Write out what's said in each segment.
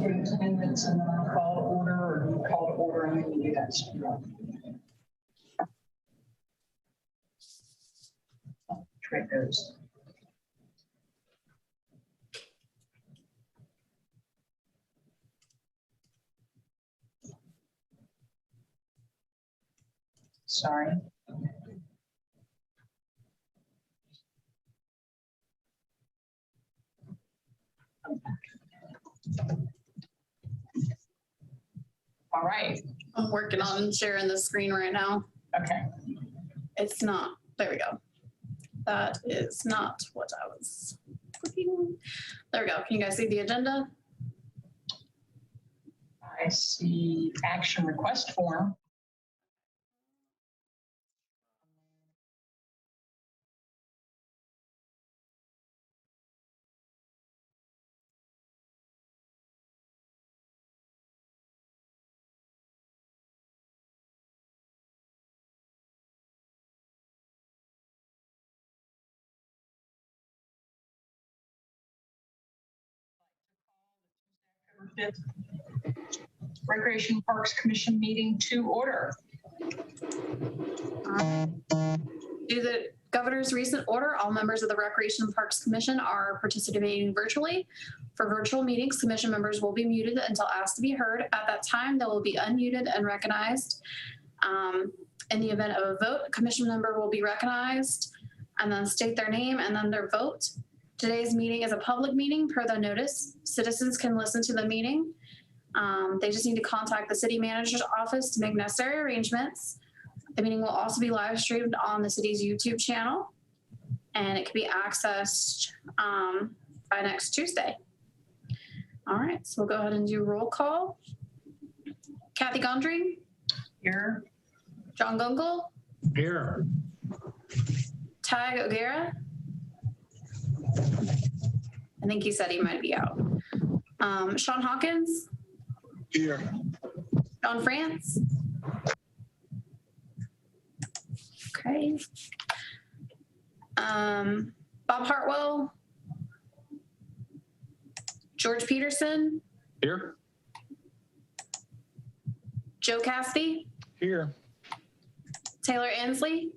give 10 minutes and then I'll call to order, or you call to order and then you do that stuff. Trade goes. Sorry. All right. I'm working on sharing the screen right now. Okay. It's not. There we go. That is not what I was looking. There we go. Can you guys see the agenda? I see action request form. Recreation Parks Commission meeting to order. Due to the governor's recent order, all members of the Recreation and Parks Commission are participating virtually. For virtual meetings, commission members will be muted until asked to be heard. At that time, they will be unmuted and recognized. In the event of a vote, a commission member will be recognized and then state their name and then their vote. Today's meeting is a public meeting per the notice. Citizens can listen to the meeting. They just need to contact the city manager's office to make necessary arrangements. The meeting will also be live streamed on the city's YouTube channel, and it can be accessed by next Tuesday. All right, so we'll go ahead and do roll call. Kathy Gondry? Here. John Gunkel? Here. Tag O'Gara? I think he said he might be out. Sean Hawkins? Here. John France? Okay. Bob Hartwell? George Peterson? Here. Joe Cassidy? Here. Taylor Ansley?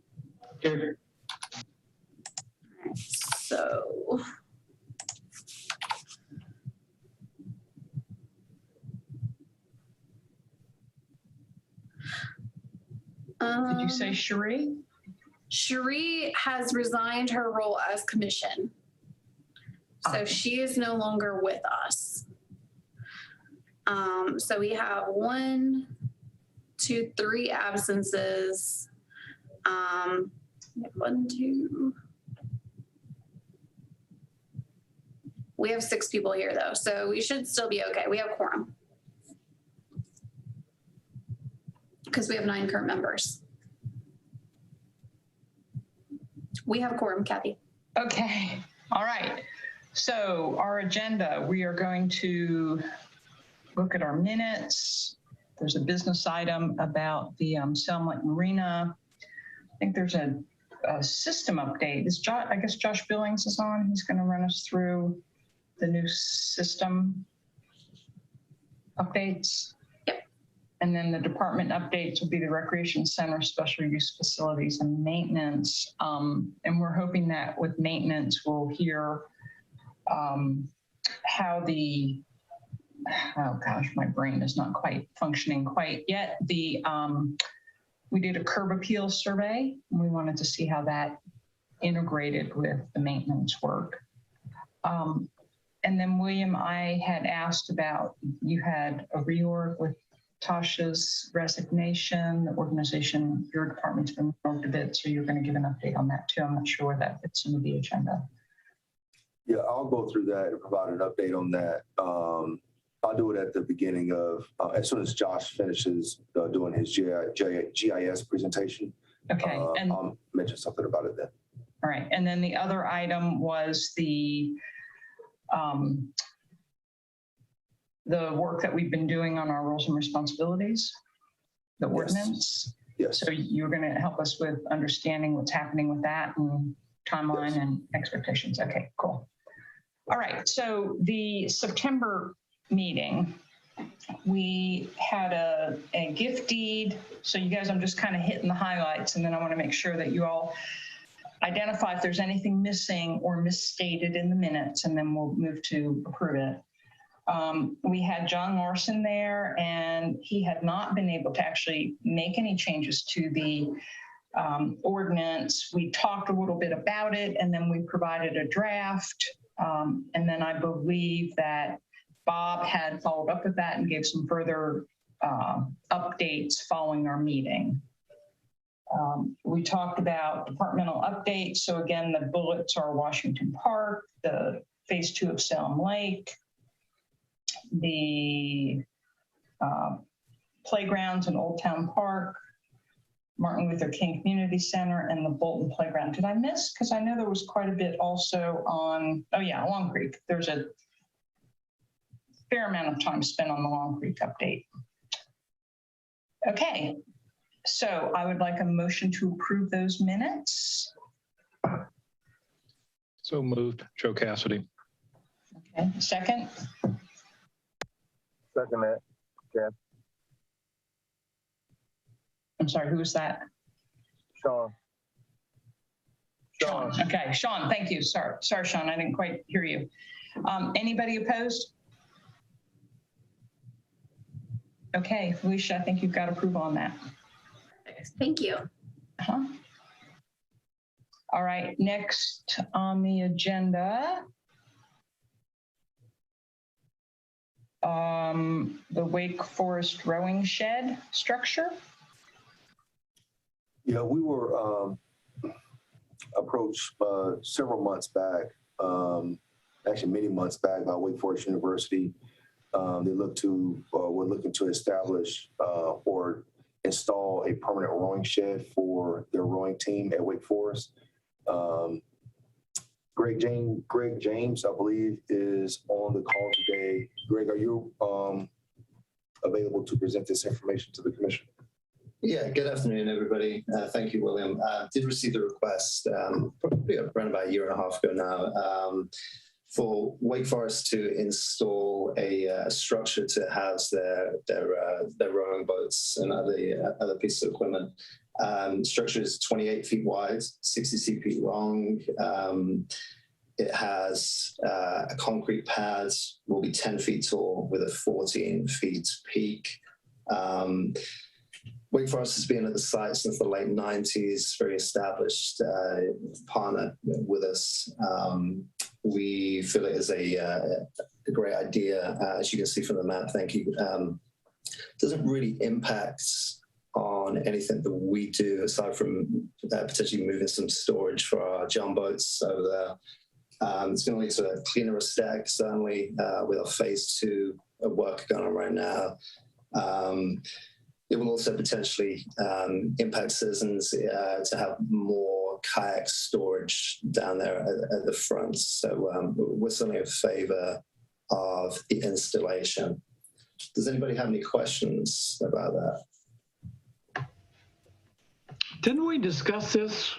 Here. All right, so Did you say Cherie? Cherie has resigned her role as commission. So she is no longer with us. So we have 1, 2, 3 absences. 1, 2. We have 6 people here though, so we should still be okay. We have quorum. Because we have 9 current members. We have quorum, Kathy. Okay, all right. So our agenda, we are going to look at our minutes. There's a business item about the Salem Lake Marina. I think there's a system update. Is Josh, I guess Josh Billings is on. He's going to run us through the new system updates. And then the department updates will be the recreation center, special use facilities, and maintenance. And we're hoping that with maintenance, we'll hear how the, oh gosh, my brain is not quite functioning quite yet. We did a curb appeal survey, and we wanted to see how that integrated with the maintenance work. And then William, I had asked about, you had a reorg with Tasha's resignation, the organization, your department's been moved a bit, so you're going to give an update on that too. I'm not sure where that fits into the agenda. Yeah, I'll go through that and provide an update on that. I'll do it at the beginning of, as soon as Josh finishes doing his GIS presentation. Okay. And I'll mention something about it then. all right. And then the other item was the work that we've been doing on our roles and responsibilities, the ordinance. Yes. So you're going to help us with understanding what's happening with that and timeline and expectations. Okay, cool. All right. So the September meeting, we had a gift deed. So you guys, I'm just kind of hitting the highlights, and then I want to make sure that you all identify if there's anything missing or misstated in the minutes, and then we'll move to approve it. We had John Larson there, and he had not been able to actually make any changes to the ordinance. We talked a little bit about it, and then we provided a draft. And then I believe that Bob had followed up with that and gave some further updates following our meeting. We talked about departmental updates. So again, the bullets are Washington Park, the phase 2 of Salem Lake, the playgrounds in Old Town Park, Martin Luther King Community Center, and the Bolton Playground. Did I miss? Because I know there was quite a bit also on, oh yeah, Long Creek. There's a fair amount of time spent on the Long Creek update. Okay, so I would like a motion to approve those minutes. So moved. Joe Cassidy. Okay, second? Second that, Jeff. I'm sorry, who was that? Sean. Sean. Okay, Sean, thank you. Sorry, Sean, I didn't quite hear you. Anybody opposed? Okay, Felicia, I think you've got approval on that. Thank you. All right, next on the agenda, the Wake Forest rowing shed structure. Yeah, we were approached several months back, actually many months back, by Wake Forest University. They were looking to establish or install a permanent rowing shed for their rowing team at Wake Forest. Greg James, I believe, is on the call today. Greg, are you available to present this information to the commission? Yeah, good afternoon, everybody. Thank you, William. Did receive the request probably around about a year and a half ago now for Wake Forest to install a structure to house their rowing boats and other pieces of equipment. Structure is 28 feet wide, 66 feet long. It has a concrete pad, will be 10 feet tall with a 14 feet peak. Wake Forest has been at the site since the late 90s, very established partner with us. We feel it is a great idea, as you can see from the map, thank you. Doesn't really impact on anything that we do, aside from potentially moving some storage for our jump boats over there. It's going to lead to a cleaner aesthetic, certainly, with our phase 2 of work going on right now. It will also potentially impact citizens to have more kayak storage down there at the front. So we're certainly in favor of the installation. Does anybody have any questions about that? Didn't we discuss this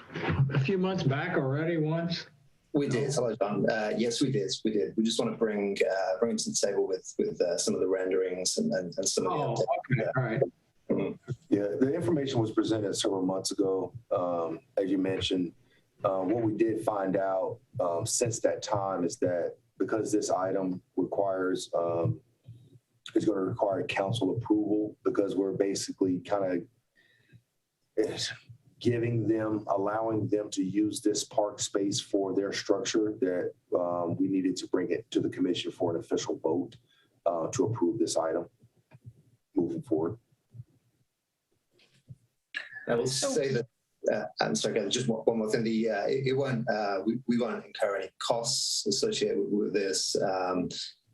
a few months back already once? We did. Hello, John. Yes, we did. We did. We just want to bring it to the table with some of the renderings and some of the updates. Okay. All right. Yeah, the information was presented several months ago, as you mentioned. What we did find out since that time is that because this item requires, is going to require council approval, because we're basically kind of allowing them to use this park space for their structure, that we needed to bring it to the commission for an official vote to approve this item moving forward. I will say that, I'm sorry, guys, just one more thing. We won't incur any costs associated with this,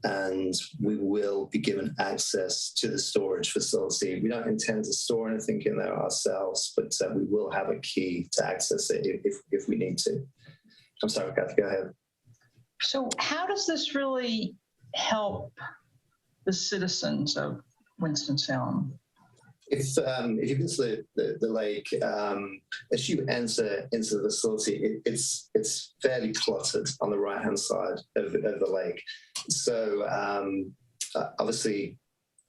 and we will be given access to the storage facility. We don't intend to store anything in there ourselves, but we will have a key to access it if we need to. I'm sorry, Kathy, go ahead. So how does this really help the citizens of Winston-Salem? If you visit the lake, as you enter into the facility, it's fairly cluttered on the right-hand side of the lake. So Obviously,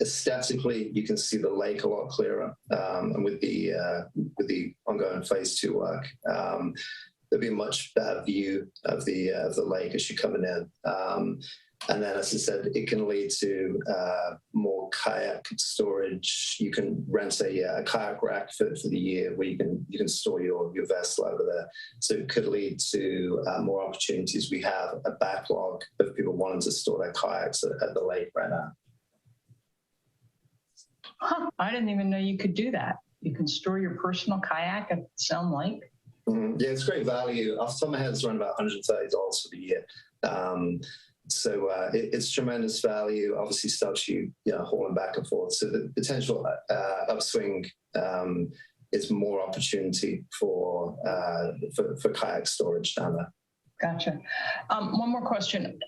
aesthetically, you can see the lake a lot clearer, and with the ongoing phase 2 work, there'll be a much better view of the lake as you're coming in. And then, as I said, it can lead to more kayak storage. You can rent a kayak rack for the year where you can store your vessel over there. So it could lead to more opportunities. We have a backlog of people wanting to store their kayaks at the lake right now. Huh, I didn't even know you could do that. You can store your personal kayak at Salem Lake. Yeah, it's great value. Off the top of my head, it's around about $130 for the year. So it's tremendous value. Obviously, stops you hauling back and forth. So the potential upswing is more opportunity for kayak storage down there. Gotcha. One more question.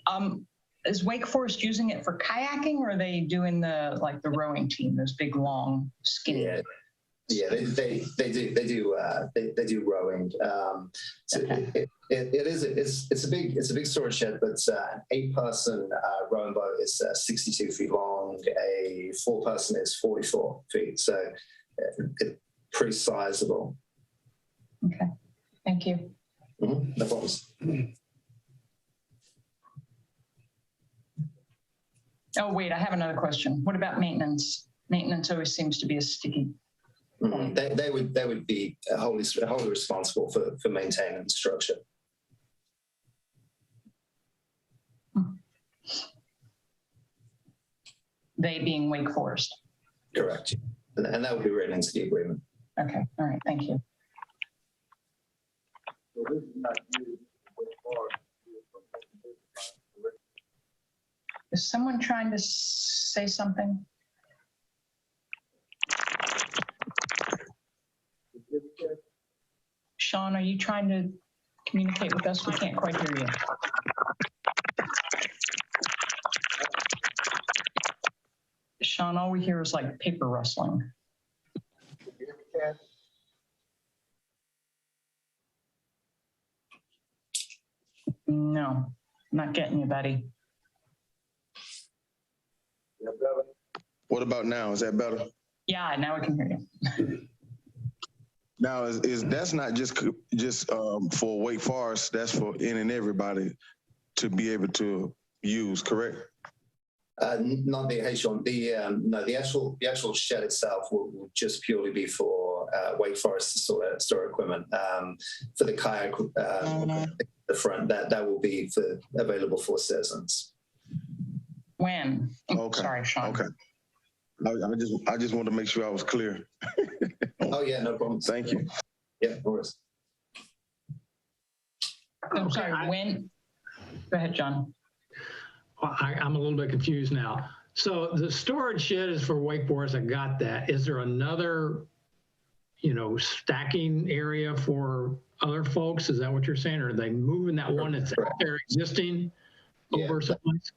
Is Wake Forest using it for kayaking, or are they doing the rowing team, those big, long, skinny? Yeah, they do rowing. So Okay. it's a big storage shed, but an 8-person rowing boat is 62 feet long. A 4-person is 44 feet. So it's pretty sizable. Okay. Thank you. Mm-hmm. No problems. Oh, wait, I have another question. What about maintenance? Maintenance always seems to be a sticky point. They would be wholly responsible for maintaining the structure. They being Wake Forest. Correct. And that would be written into the agreement. Okay. All right. Thank you. Is someone trying to say something? Sean, are you trying to communicate with us? We can't quite hear you. Sean, all we hear is like paper rustling. No, not getting you, buddy. What about now? Is that better? Yeah, now we can hear you. Now, is that's not just for Wake Forest, that's for any and everybody to be able to use, correct? Not the H1. No, the actual shed itself will just purely be for Wake Forest to store equipment. For the kayak, the front, that will be available for citizens. When? Okay. Sorry, Sean. Okay. I just wanted to make sure I was clear. Oh yeah, no problem. Thank you. Yeah, of course. I'm sorry, when? Go ahead, John. Well, I'm a little bit confused now. So the storage shed is for Wake Forest. I got that. Is there another, stacking area for other folks? Is that what you're saying? Or are they moving that one that's out there existing over someplace?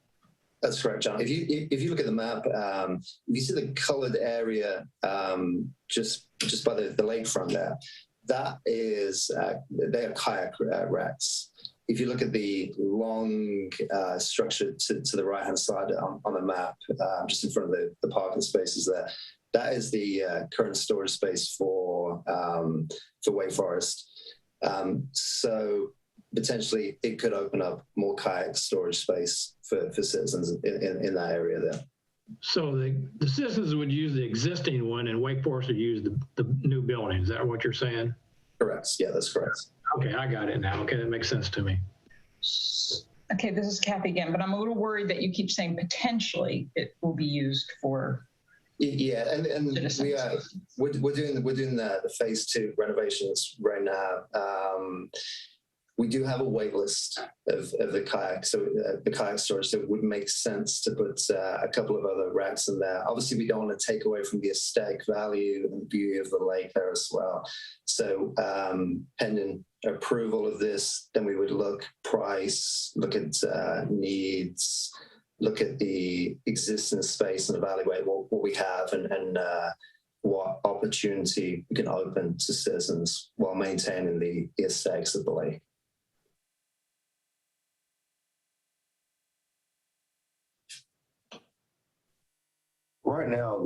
That's correct, John. If you look at the map, if you see the colored area just by the lakefront there, that is they are kayak racks. If you look at the long structure to the right-hand side on the map, just in front of the parking spaces there, that is the current storage space for Wake Forest. So potentially it could open up more kayak storage space for citizens in that area there. So the citizens would use the existing one and Wake Forest would use the new building. Is that what you're saying? Correct. Yeah, that's correct. Okay, I got it now. Okay, that makes sense to me. Okay, this is Kathy again, but I'm a little worried that you keep saying potentially it will be used for. Yeah, and we're doing the phase 2 renovations right now. We do have a wait list of the kayak, so the kayak storage. So it would make sense to put a couple of other racks in there. Obviously, we don't want to take away from the aesthetic value and the beauty of the lake there as well. So pending approval of this, then we would look price, look at needs, look at the existing space and evaluate what we have and what opportunity we can open to citizens while maintaining the aesthetics of the lake. right now,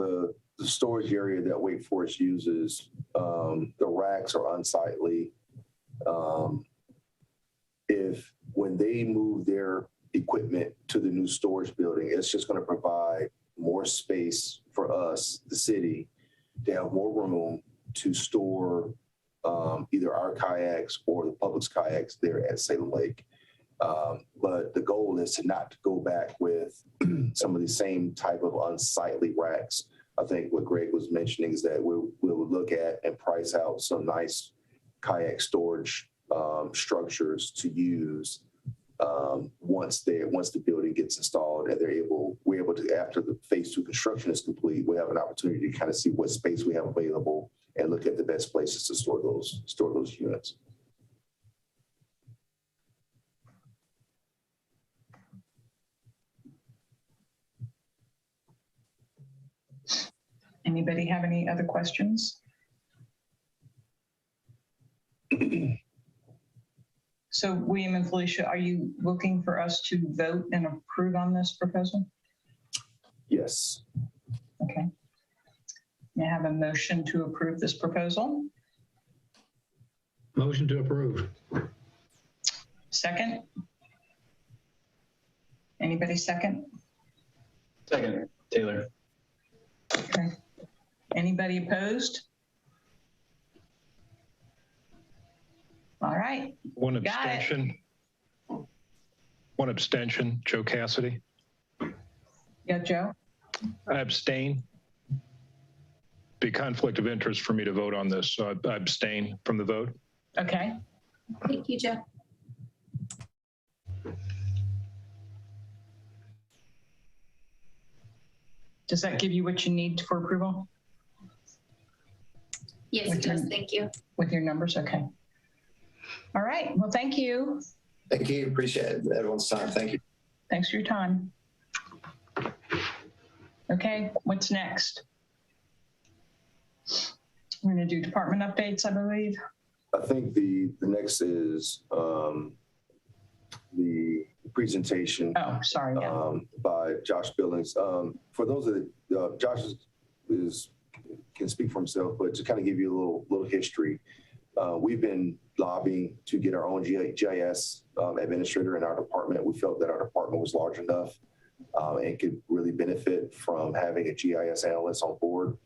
the storage area that Wake Forest uses, the racks are unsightly. If when they move their equipment to the new storage building, it's just going to provide more space for us, the city, to have more room to store either our kayaks or the public's kayaks there at Salem Lake. But the goal is to not go back with some of the same type of unsightly racks. I think what Greg was mentioning is that we'll look at and price out some nice kayak storage structures to use once the building gets installed, and we're able to, after the phase 2 construction is complete, we have an opportunity to kind of see what space we have available and look at the best places to store those units. Anybody have any other questions? So William and Felicia, are you looking for us to vote and approve on this proposal? Yes. Okay. May I have a motion to approve this proposal? Motion to approve. Second? Anybody second? Second, Taylor. Okay. Anybody opposed? All right. One Got it. abstention. One abstention, Joe Cassidy. Yeah, Joe? I abstain. Be conflict of interest for me to vote on this, so I abstain from the vote. Okay. Thank you, Joe. Does that give you what you need for approval Yes, it does. Thank you. with your numbers? Okay. All right. Well, thank you. Thank you. Appreciate everyone's time. Thank you. Thanks for your time. Okay, what's next? We're going to do department updates, I believe. I think the next is the presentation Oh, sorry. Yeah. by Josh Billings. For those that Josh can speak for himself, but to kind of give you a little history, we've been lobbying to get our own GIS administrator in our department. We felt that our department was large enough and could really benefit from having a GIS analyst on board.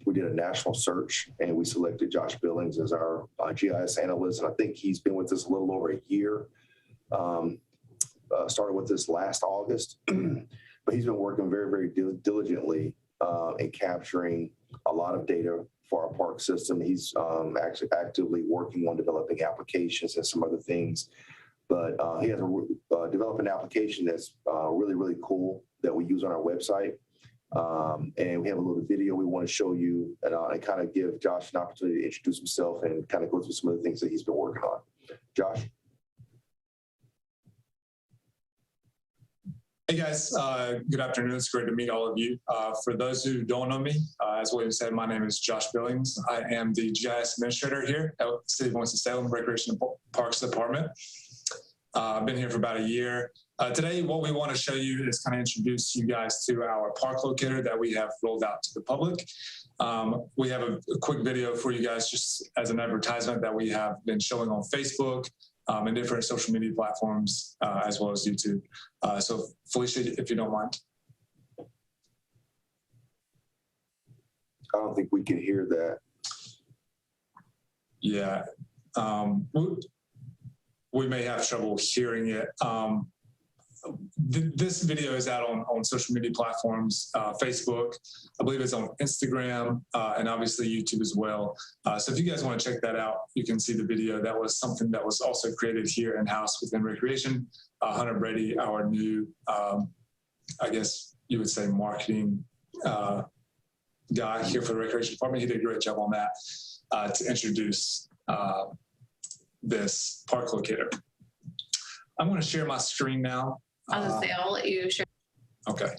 We did a national search and we selected Josh Billings as our GIS analyst. And I think he's been with us a little over a year. Started with this last August, but he's been working very, very diligently in capturing a lot of data for our park system. He's actually actively working on developing applications and some other things. But he has developed an application that's really, really cool that we use on our website. And we have a little video we want to show you and kind of give Josh an opportunity to introduce himself and kind of go through some of the things that he's been working on. Josh? Hey guys, good afternoon. It's great to meet all of you. For those who don't know me, as William said, my name is Josh Billings. I am the GIS administrator here at City of Winston-Salem Recreation and Parks Department. I've been here for about a year. Today, what we want to show you is kind of introduce you guys to our park locator that we have rolled out to the public. We have a quick video for you guys just as an advertisement that we have been showing on Facebook and different social media platforms, as well as YouTube. So Felicia, if you don't mind. I don't think we can hear that. Yeah, we may have trouble hearing it. This video is out on social media platforms, Facebook, I believe it's on Instagram, and obviously YouTube as well. So if you guys want to check that out, you can see the video. That was something that was also created here in-house within Recreation. Hunter Brady, our new, I guess you would say marketing guy here for the Recreation Department. He did a great job on that to introduce this park locator. I'm going to share my screen now. I was gonna say, I'll let you share. Okay.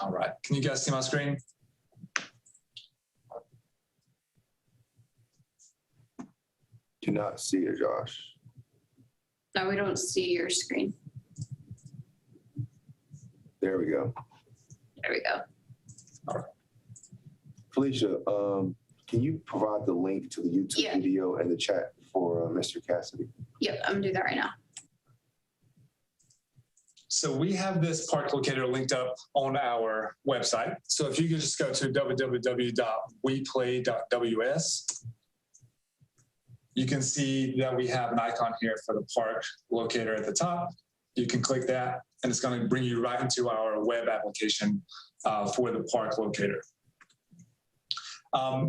All right, can you guys see my screen? Do not see it, Josh. No, we don't see your screen. There we go. There we go. Felicia, can you provide the link to the YouTube video and the chat for Mr. Cassidy? Yep, I'm gonna do that right now. So we have this park locator linked up on our website. So if you could just go to www.weplay.ws, you can see that we have an icon here for the park locator at the top. You can click that and it's going to bring you right into our web application for the park locator.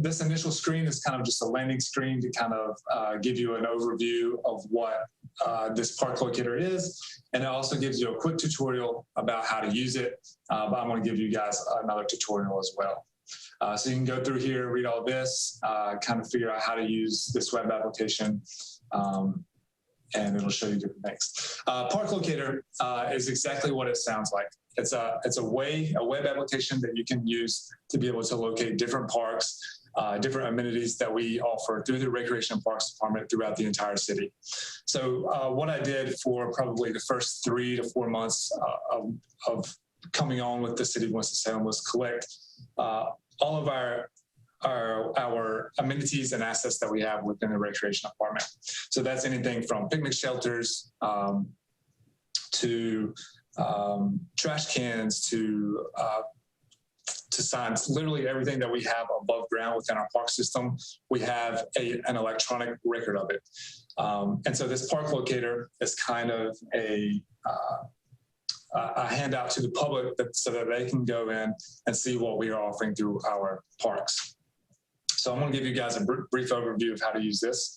This initial screen is kind of just a landing screen to kind of give you an overview of what this park locator is. And it also gives you a quick tutorial about how to use it. But I'm going to give you guys another tutorial as well. So you can go through here, read all this, kind of figure out how to use this web application. And it'll show you different things. Park Locator is exactly what it sounds like. It's a web application that you can use to be able to locate different parks, different amenities that we offer through the Recreation and Parks Department throughout the entire city. So what I did for probably the first 3 to 4 months of coming on with the city of Winston-Salem was collect all of our amenities and assets that we have within the recreation department. So that's anything from picnic shelters to trash cans to signs. Literally everything that we have above ground within our park system, we have an electronic record of it. And so this park locator is kind of a handout to the public so that they can go in and see what we are offering through our parks. So I'm going to give you guys a brief overview of how to use this.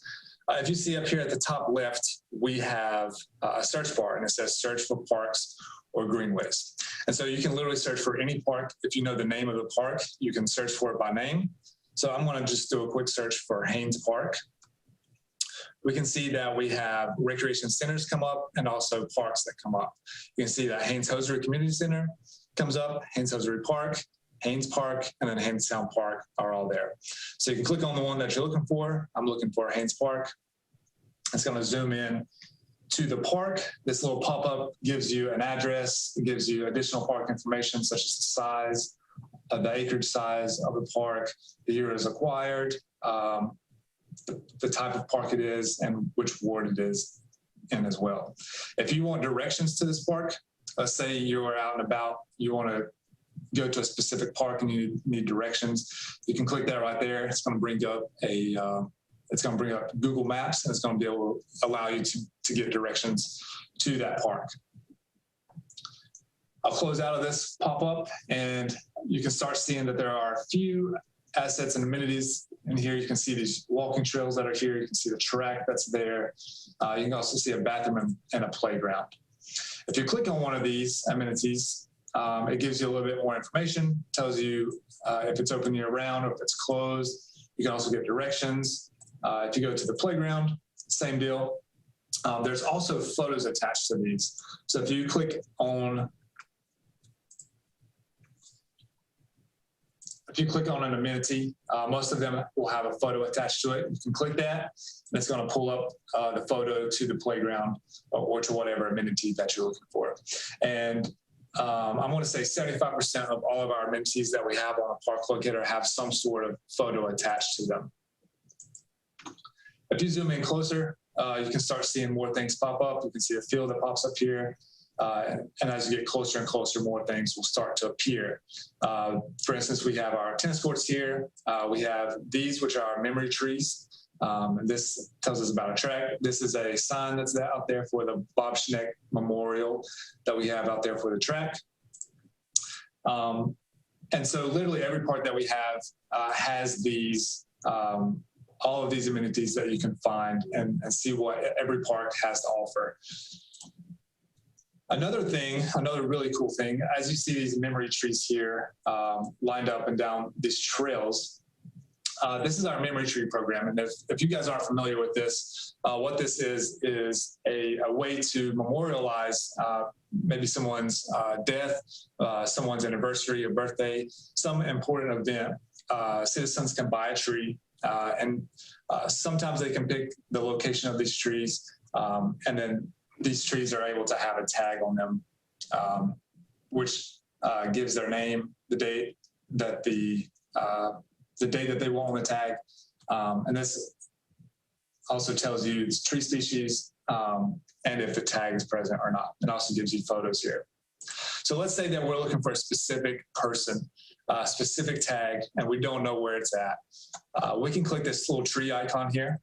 If you see up here at the top left, we have a search bar and it says search for parks or greenways. And so you can literally search for any park. If you know the name of the park, you can search for it by name. So I'm going to just do a quick search for Haynes Park. We can see that we have recreation centers come up and also parks that come up. You can see that Haynes Hosiery Community Center comes up, Haynes Hosiery Park, Haynes Park, and then Haynes Sound Park are all there. So you can click on the one that you're looking for. I'm looking for Haynes Park. It's going to zoom in to the park. This little pop-up gives you an address. It gives you additional park information such as the size, the acreage size of the park, the year it was acquired, the type of park it is, and which ward it is in as well. If you want directions to this park, let's say you're out and about, you want to go to a specific park and you need directions, you can click that right there. It's going to bring up Google Maps, and it's going to be able to allow you to get directions to that park. I'll close out of this pop-up and you can start seeing that there are a few assets and amenities in here. You can see these walking trails that are here. You can see the track that's there. You can also see a bathroom and a playground. If you click on one of these amenities, it gives you a little bit more information, tells you if it's open year round or if it's closed. You can also get directions. If you go to the playground, same deal. There's also photos attached to these. So if you click on an amenity, most of them will have a photo attached to it. You can click that, and it's going to pull up the photo to the playground or to whatever amenity that you're looking for. And I'm going to say 75% of all of our amenities that we have on a park locator have some sort of photo attached to them. If you zoom in closer, you can start seeing more things pop up. You can see a field that pops up here. And as you get closer and closer, more things will start to appear. For instance, we have our tennis courts here. We have these, which are our memory trees. This tells us about a track. This is a sign that's out there for the Bob Schneck Memorial that we have out there for the track. And so literally every park that we have has these, all of these amenities that you can find and see what every park has to offer. Another really cool thing, as you see these memory trees here lined up and down these trails, this is our memory tree program. And if you guys aren't familiar with this, what this is a way to memorialize maybe someone's death, someone's anniversary or birthday, some important event. Citizens can buy a tree, and sometimes they can pick the location of these trees, and then these trees are able to have a tag on them, which gives their name, the date that the day that they want on the tag, and this also tells you its tree species and if the tag is present or not. It also gives you photos here. So let's say that we're looking for a specific person, a specific tag, and we don't know where it's at. We can click this little tree icon here,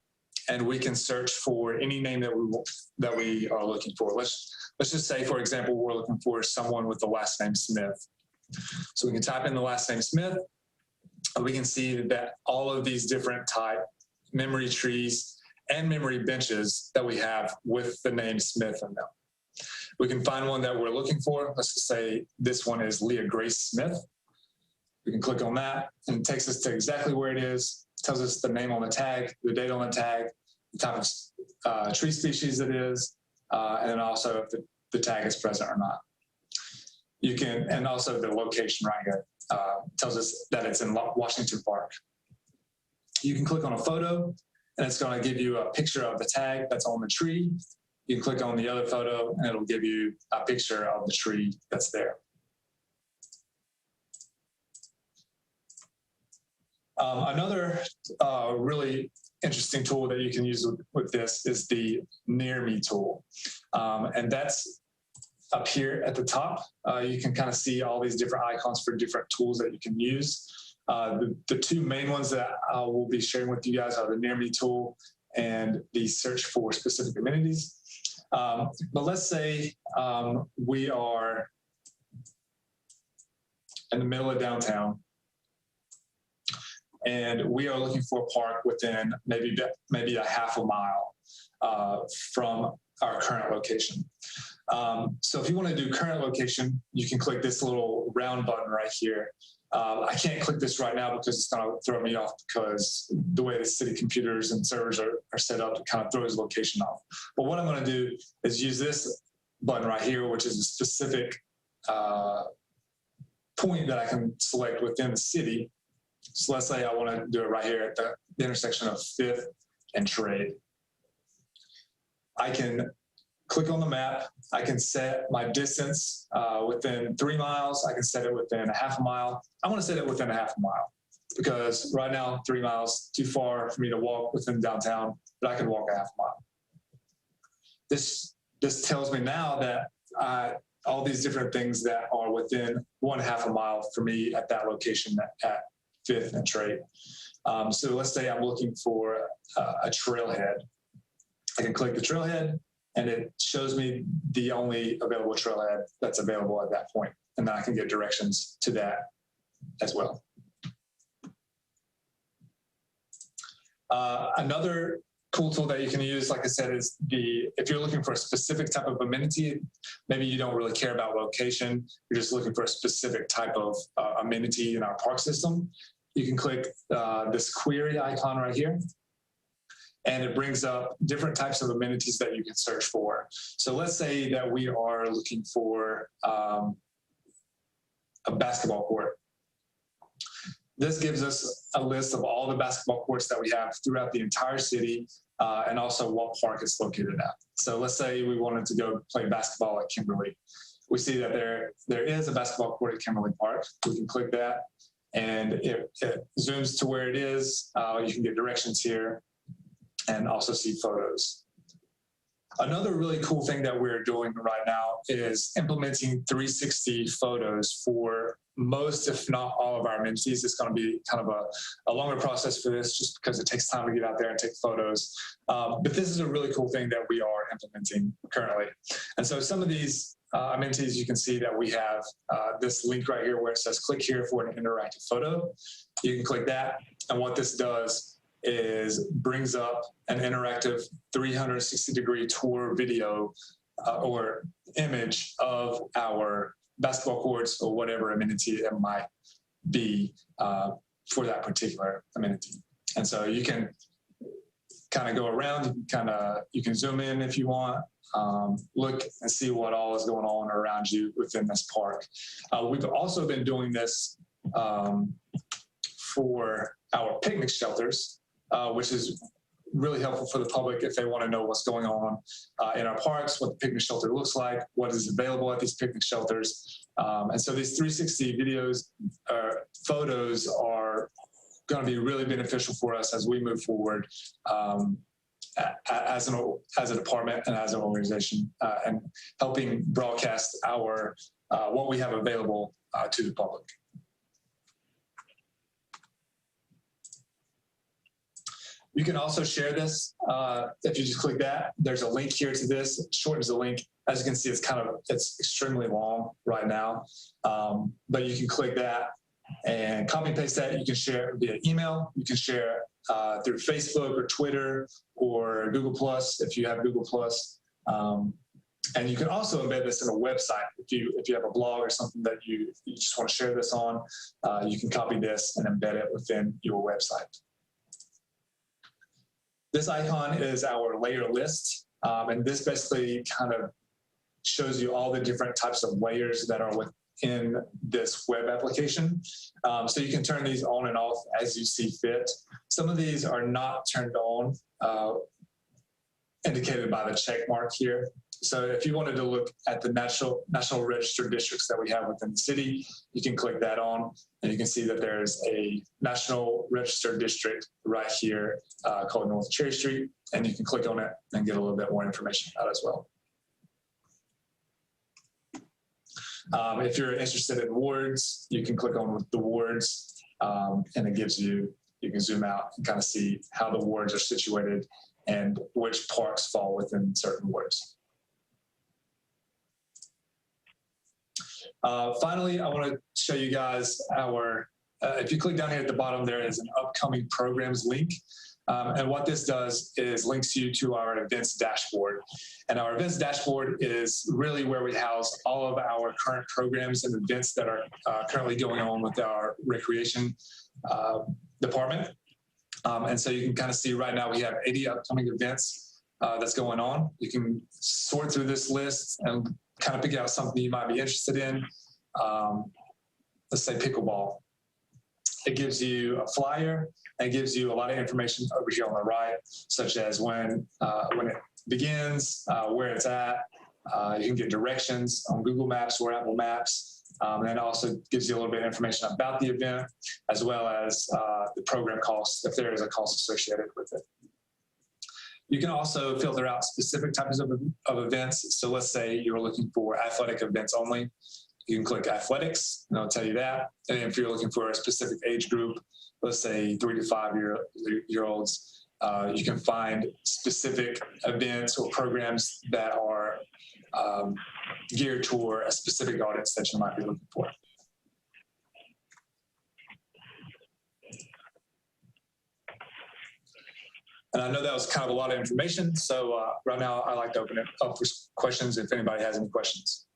and we can search for any name that we are looking for. Let's just say, for example, we're looking for someone with the last name Smith. So we can type in the last name Smith. We can see that all of these different type memory trees and memory benches that we have with the name Smith in them. We can find one that we're looking for. Let's just say this one is Leah Grace Smith. We can click on that, and it takes us to exactly where it is. It tells us the name on the tag, the date on the tag, the type of tree species it is, and then also if the tag is present or not. You can, and also the location right here tells us that it's in Washington Park. You can click on a photo, and it's going to give you a picture of the tag that's on the tree. You can click on the other photo, and it'll give you a picture of the tree that's there. Another really interesting tool that you can use with this is the Near Me tool. And that's up here at the top. You can kind of see all these different icons for different tools that you can use. The two main ones that I will be sharing with you guys are the Near Me tool and the search for specific amenities. But let's say we are in the middle of downtown, and we are looking for a park within maybe a half a mile from our current location. So if you want to do current location, you can click this little round button right here. I can't click this right now because it's going to throw me off, because the way the city computers and servers are set up, it kind of throws location off. But what I'm going to do is use this button right here, which is a specific point that I can select within the city. So let's say I want to do it right here at the intersection of 5th and Trade. I can click on the map. I can set my distance within 3 miles. I can set it within a half a mile. I want to set it within a half a mile because right now 3 miles too far for me to walk within downtown, but I can walk a half a mile. This tells me now that all these different things that are within 1/2 a mile for me at that location at 5th and Trade. So let's say I'm looking for a trailhead. I can click the trailhead, and it shows me the only available trailhead that's available at that point. And then I can get directions to that as well. Another cool tool that you can use, like I said, is if you're looking for a specific type of amenity, maybe you don't really care about location, you're just looking for a specific type of amenity in our park system, you can click this query icon right here. And it brings up different types of amenities that you can search for. So let's say that we are looking for a basketball court. This gives us a list of all the basketball courts that we have throughout the entire city, and also what park it's located at. So let's say we wanted to go play basketball at Kimberly. We see that there is a basketball court at Kimberly Park. We can click that, and it zooms to where it is. You can get directions here, and also see photos. Another really cool thing that we're doing right now is implementing 360 photos for most, if not all, of our amenities. It's going to be kind of a longer process for this, just because it takes time to get out there and take photos. But this is a really cool thing that we are implementing currently. And so some of these amenities, you can see that we have this link right here where it says click here for an interactive photo. You can click that, and what this does is brings up an interactive 360-degree tour video or image of our basketball courts or whatever amenity it might be for that particular amenity. And so you can kind of go around, you can zoom in if you want, look and see what all is going on around you within this park. We've also been doing this for our picnic shelters, which is really helpful for the public if they want to know what's going on in our parks, what the picnic shelter looks like, what is available at these picnic shelters. And so these 360 videos or photos are going to be really beneficial for us as we move forward as a department and as an organization, and helping broadcast our what we have available to the public. You can also share this if you just click that. There's a link here to this. It shortens the link. As you can see, it's extremely long right now, but you can click that and copy and paste that. You can share via email. You can share through Facebook or Twitter or Google Plus if you have Google Plus. And you can also embed this in a website. If you have a blog or something that you just want to share this on, you can copy this and embed it within your website. This icon is our layer list, and this basically kind of shows you all the different types of layers that are within this web application. So you can turn these on and off as you see fit. Some of these are not turned on, indicated by the check mark here. So if you wanted to look at the national registered districts that we have within the city, you can click that on, and you can see that there's a national registered district right here called North Cherry Street, and you can click on it and get a little bit more information out as well. If you're interested in wards, you can click on the wards, and it gives you can zoom out and kind of see how the wards are situated and which parks fall within certain wards. Finally, I want to show you guys if you click down here at the bottom, there is an upcoming programs link. And what this does is links you to our events dashboard. And our events dashboard is really where we house all of our current programs and events that are currently going on with our recreation department. And so you can kind of see right now we have 80 upcoming events that's going on. You can sort through this list and kind of pick out something you might be interested in. Let's say pickleball. It gives you a flyer. It gives you a lot of information over here on the right, such as when it begins, where it's at. You can get directions on Google Maps or Apple Maps. And it also gives you a little bit of information about the event, as well as the program costs, if there is a cost associated with it. You can also filter out specific types of events. So let's say you're looking for athletic events only. You can click athletics, and it'll tell you that. And if you're looking for a specific age group, let's say 3 to 5 year olds, you can find specific events or programs that are geared toward a specific audience that you might be looking for. And I know that was kind of a lot of information. So right now I'd like to open it up for questions if anybody has any questions.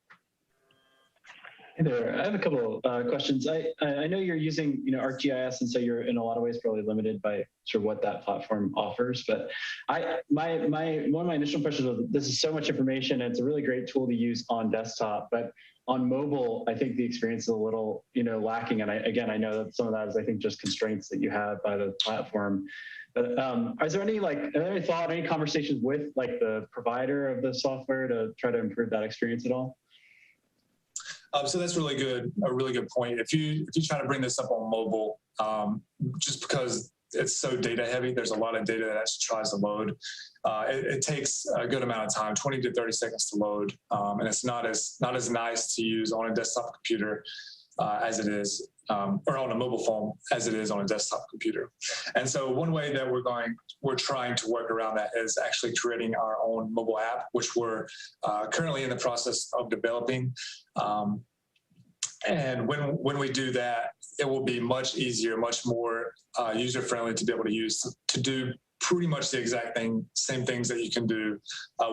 Hey there, I have a couple questions. I know you're using ArcGIS, and so you're in a lot of ways probably limited by sort of what that platform offers. But one of my initial impressions was this is so much information, and it's a really great tool to use on desktop. But on mobile, I think the experience is a little lacking. And I know that some of that is just constraints that you have by the platform. But is there any any conversations with the provider of the software to try to improve that experience at all? So that's a really good point. If you try to bring this up on mobile, just because it's so data heavy, there's a lot of data that actually tries to load. It takes a good amount of time, 20 to 30 seconds to load, and it's not as nice to use on a desktop computer as it is, or on a mobile phone as it is on a desktop computer. And so one way that we're trying to work around that is actually creating our own mobile app, which we're currently in the process of developing. And when we do that, it will be much easier, much more user-friendly to be able to use to do pretty much the exact same things that you can do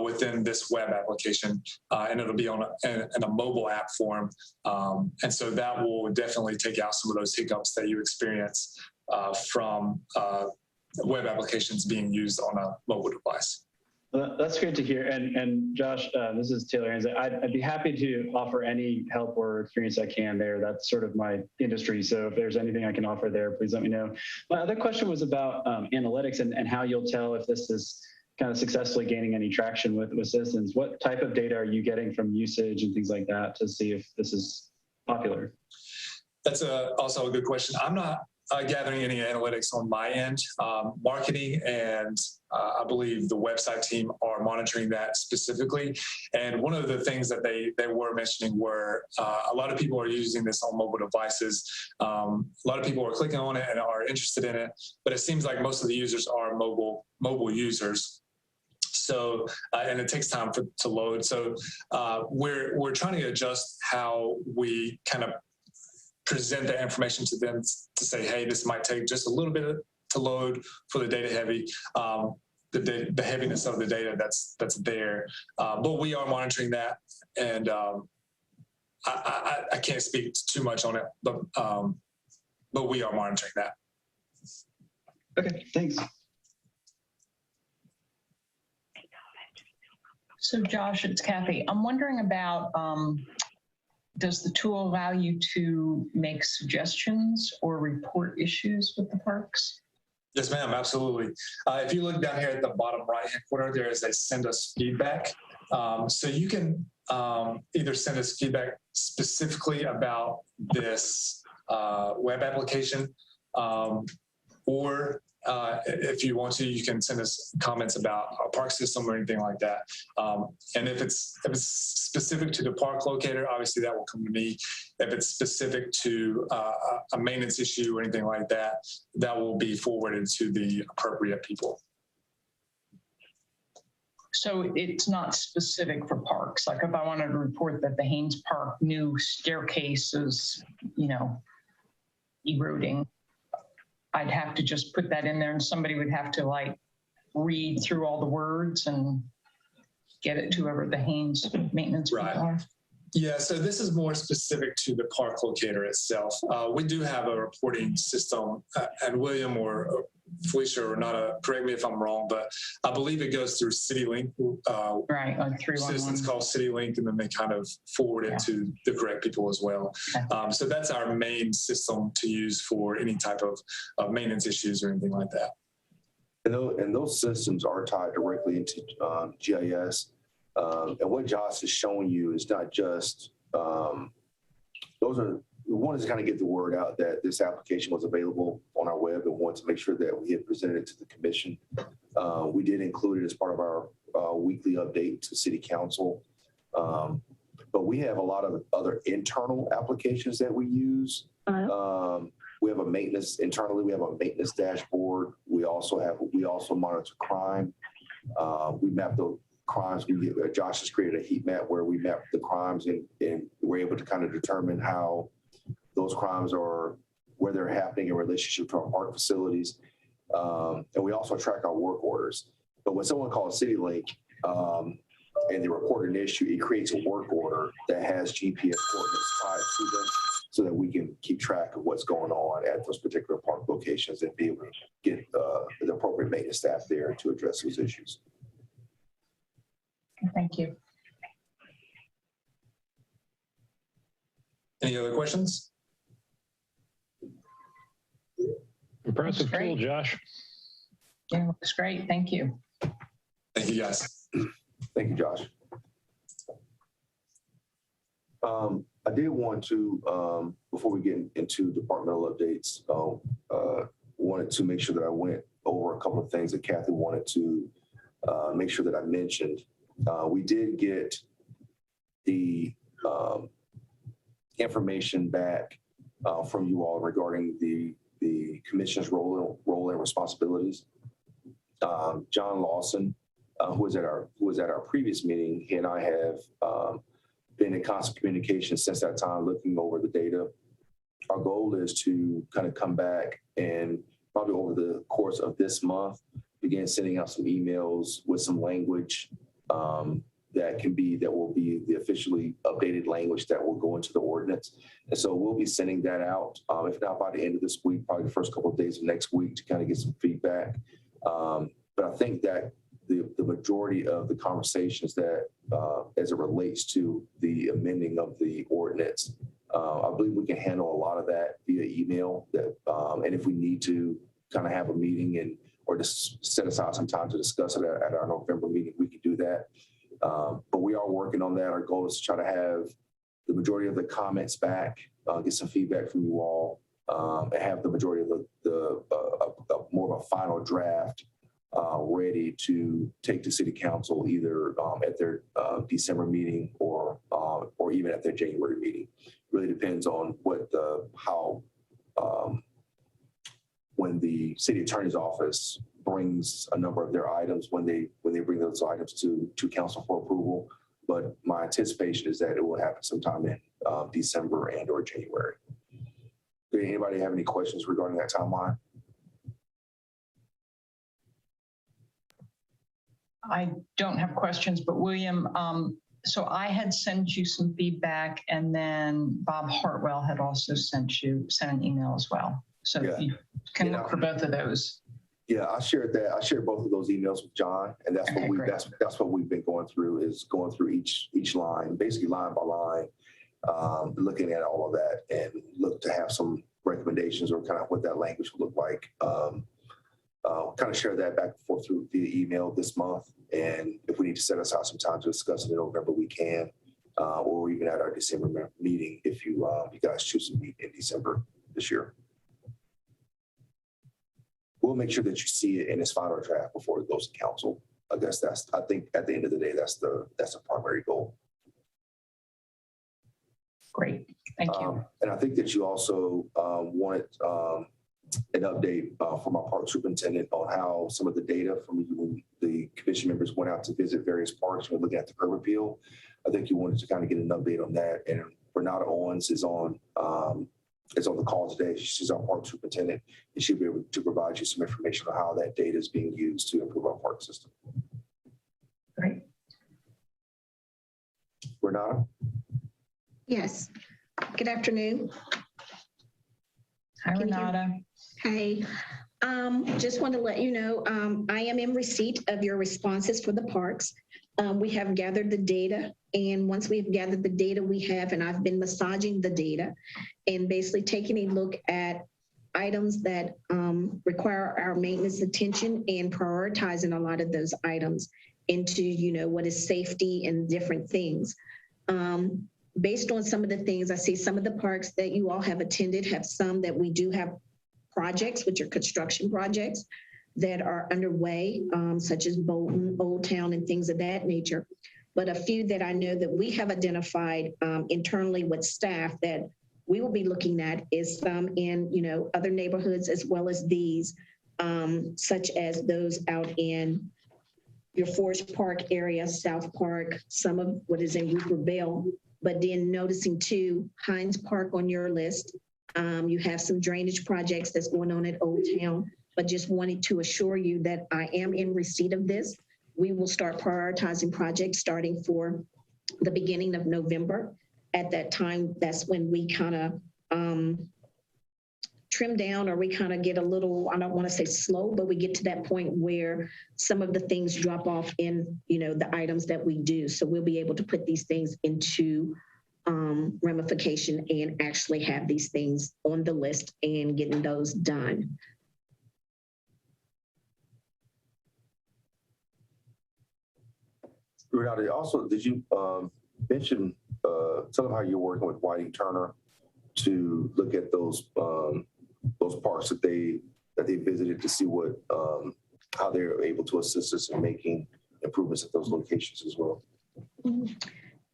within this web application, and it'll be in a mobile app form. And so that will definitely take out some of those hiccups that you experience from web applications being used on a mobile device. Well, that's great to hear. And Josh, this is Taylor Haynes. I'd be happy to offer any help or experience I can there. That's sort of my industry. So if there's anything I can offer there, please let me know. My other question was about analytics and how you'll tell if this is kind of successfully gaining any traction with citizens. What type of data are you getting from usage and things like that to see if this is popular? That's also a good question. I'm not gathering any analytics on my end. Marketing and I believe the website team are monitoring that specifically. And one of the things that they were mentioning were a lot of people are using this on mobile devices. A lot of people are clicking on it and are interested in it, but it seems like most of the users are mobile users. So, and it takes time to load. So we're trying to adjust how we kind of present the information to them to say, hey, this might take just a little bit to load for the data heavy, the heaviness of the data that's there. But we are monitoring that, and I can't speak too much on it, but we are monitoring that. Okay, thanks. So Josh, it's Kathy. I'm wondering about, does the tool allow you to make suggestions or report issues with the parks? Yes, ma'am, absolutely. If you look down here at the bottom right-hand corner, there is a send us feedback. So you can either send us feedback specifically about this web application, or if you want to, you can send us comments about our park system or anything like that. And if it's specific to the park locator, obviously that will come to me. If it's specific to a maintenance issue or anything like that, that will be forwarded to the appropriate people. So it's not specific for parks. Like if I wanted to report that the Haynes Park new staircase is, eroding, I'd have to just put that in there and somebody would have to like read through all the words and get it to whoever the Haynes maintenance people are. Yeah, so this is more specific to the park locator itself. We do have a reporting system, and William or Felicia or Nada, correct me if I'm wrong, but I believe it goes through CityLink. Right, on 311. Citizens call CityLink, and then they kind of forward it to the correct people as well. Okay. So that's our main system to use for any type of maintenance issues or anything like that. And those systems are tied directly into GIS. And what Josh is showing you is not just, we wanted to kind of get the word out that this application was available on our web and wanted to make sure that we had presented it to the commission. We did include it as part of our weekly update to city council. But we have a lot of other internal applications that we use. We have a maintenance, internally, we have a maintenance dashboard. We also monitor crime. We map the crimes. Josh has created a heat map where we map the crimes and we're able to kind of determine how those crimes are, where they're happening in relationship to our park facilities. And we also track our work orders. But when someone calls CityLink and they report an issue, it creates a work order that has GPS coordinates tied to them so that we can keep track of what's going on at those particular park locations and be able to get the appropriate maintenance staff there to address those issues. Thank you. Any other questions? Impressive tool, Josh. Yeah, looks great. Thank you. Thank you, guys. Thank you, Josh. I did want to, before we get into departmental updates, wanted to make sure that I went over a couple of things that Kathy wanted to make sure that I mentioned. We did get the information back from you all regarding the commission's role and responsibilities. John Lawson, who was at our previous meeting, he and I have been in constant communication since that time, looking over the data. Our goal is to kind of come back and probably over the course of this month, begin sending out some emails with some language that will be the officially updated language that will go into the ordinance. And so we'll be sending that out, if not by the end of this week, probably the first couple of days of next week to kind of get some feedback. But I think that the majority of the conversations that, as it relates to the amending of the ordinance, I believe we can handle a lot of that via email. And if we need to kind of have a meeting or just set aside some time to discuss it at our November meeting, we can do that. But we are working on that. Our goal is to try to have the majority of the comments back, get some feedback from you all, and have the majority of the more of a final draft ready to take to City Council either at their December meeting or even at their January meeting. Really depends on how when the City Attorney's Office brings a number of their items, when they bring those items to Council for approval. But my anticipation is that it will happen sometime in December and or January. Did anybody have any questions regarding that timeline? I don't have questions, but William, so I had sent you some feedback, and then Bob Hartwell had also sent an email as well. So Yeah. you can look for both of those. Yeah, I shared that. I shared both of those emails with John, and that's Okay, great. that's what we've been going through, is going through each line, basically line by line, looking at all of that, and look to have some recommendations or kind of what that language would look like. Kind of share that back and forth through via email this month, and if we need to set aside some time to discuss it in November, we can, or even at our December meeting if you guys choose to meet in December this year. We'll make sure that you see it in its final draft before it goes to council. I guess I think at the end of the day, that's the primary goal. Great, thank you. And I think that you also wanted an update from our park superintendent on how some of the data from when the commission members went out to visit various parks and looking at the curb appeal. I think you wanted to kind of get an update on that. And Renata Owens is on the call today. She's our park superintendent, and she'll be able to provide you some information on how that data is being used to improve our park system. Great. Renata? Yes. Good afternoon. Hi, Renata. Hey. Just want to let you know, I am in receipt of your responses for the parks. We have gathered the data, and once we've gathered the data we have, and I've been massaging the data and basically taking a look at items that require our maintenance attention and prioritizing a lot of those items into, what is safety and different things. Based on some of the things, I see some of the parks that you all have attended have some that we do have projects, which are construction projects that are underway, such as Bolton, Old Town, and things of that nature. But a few that I know that we have identified internally with staff that we will be looking at is some in, other neighborhoods as well as these, such as those out in your Forest Park area, South Park, some of what is in Rupert, but then noticing too, Hines Park on your list. You have some drainage projects that's going on at Old Town, but just wanted to assure you that I am in receipt of this. We will start prioritizing projects starting for the beginning of November. At that time, that's when we kind of trim down, or we kind of get a little, I don't want to say slow, but we get to that point where some of the things drop off in, the items that we do. So we'll be able to put these things into ramification and actually have these things on the list and getting those done. Renata, also, did you mention, tell them how you're working with Whiting Turner to look at those parks that they visited to see what how they're able to assist us in making improvements at those locations as well?